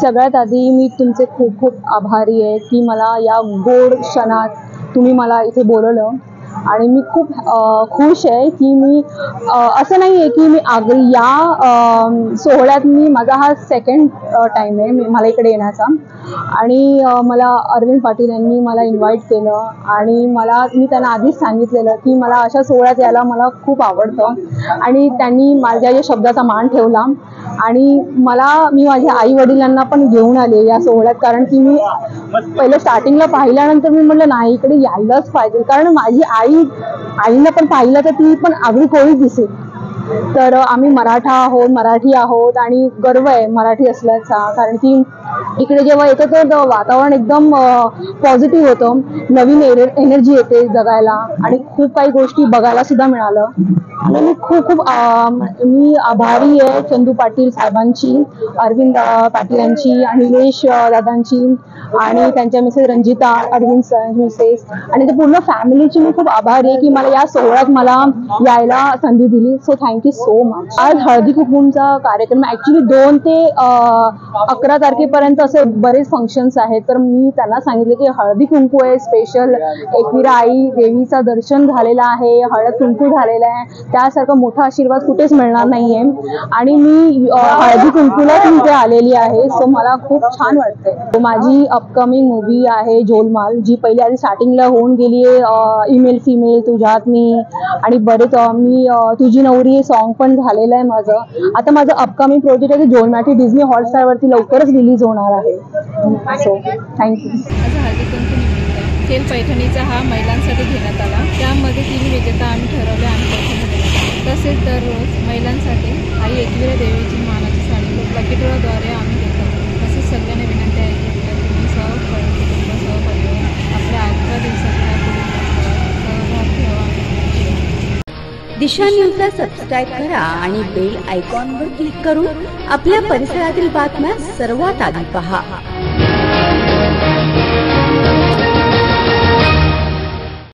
सगळ्यात आधी मी तुमचे खूप खूप आभारी आहे की मला या गोड क्षणात तुम्ही मला इथे बोलवलं आणि मी खूप खुश आहे की मी असं नाही आहे की मी या सोहळ्यात माझा हा सेकंड टाइम आहे मला इकडे येण्याचा आणि मला अरविंद पाटील यांनी मला इन्व्हाइट केलं आणि मी त्यांना आधीच सांगितलेलं की मला अशा सोहळ्यात यायला मला खूप आवडतं आणि त्यांनी माझ्या या शब्दाचा मान ठेवला आणि मी माझ्या आई वडिलांना पण घेऊन आले या सोहळ्यात कारण की मी पहिलं स्टार्टिंगला पाहिल्यानंतर मी म्हटलं नाही इकडे यायलाच पाहिजे कारण माझी आईला पण पाहिलं तर ती पण आगळी कोळीच दिसेल. तर आम्ही मराठी आहोत आणि गर्व आहे मराठी असल्याचा कारण की इकडे जेव्हा येतो तर वातावरण एकदम पॉझिटिव्ह होतं, नवीन एनर्जी येते जगायला आणि खूप काही गोष्टी बघायला सुद्धा मिळालं. आणि मी आभारी आहे चंदू पाटील साहेबांची, अरविंद पाटील यांची आणि निलेश दादांची आणि त्यांच्या मिसेस रंजिता, अरविंद मिसेस आणि ते पूर्ण फॅमिलीची मी खूप आभारी आहे की मला या सोहळ्यात मला यायला संधी दिली. So thank you so much. आज हळदी कुंकूचा कार्यक्रम ऍक्च्युली 2 ते 11 तारखेपर्यंत असे बरेच फंक्शन्स आहेत तर मी त्यांना सांगितले की हळदी कुंकू आहे स्पेशल, एकविरा आई देवीचा दर्शन झालेला आहे, हळद कुंकू झालेला आहे, त्यासारखा मोठा आशीर्वाद कुठेच मिळणार नाहीये आणि मी हळदी कुंकूला इथे आलेली आहे. सो मला खूप छान वाटतंय. माझी अपकमिंग मूवी आहे झोलमाल जी पहिली आधी स्टार्टिंगला होऊन गेली आहे ईमेल फिमेल तुझ्यात मी आणि बरेच मी तुझी नवरी सॉन्ग पण झालेलं आहे माझं. आता माझं अपकमिंग प्रोजेक्ट आहे झोलमाटी डिझनी हॉटस्टारवरती लवकरच रिलीज होणार आहे. So thank you. माझा हळदी कुंकू निमित्त खेल पैठणीचा हा महिलांसाठी घेण्यात आला. त्यामध्ये 3 विजेता आम्ही ठरवले आणि पैठणी देण्यात आले. तसेच दररोज महिलांसाठी आई एकविरा देवीची मानाची साडी लकीटोळाद्वारे आम्ही देतो. तसेच सगळ्यांना विनंती आहे की तुम्ही सहपरिवार आपल्या 11 दिवसातल्या सहभाग घ्यावा. दिशा न्यूजला सबस्क्राईब करा आणि बेल आयकॉनवर क्लिक करून आपल्या परिसरातील बातम्या सर्वात आधी पहा.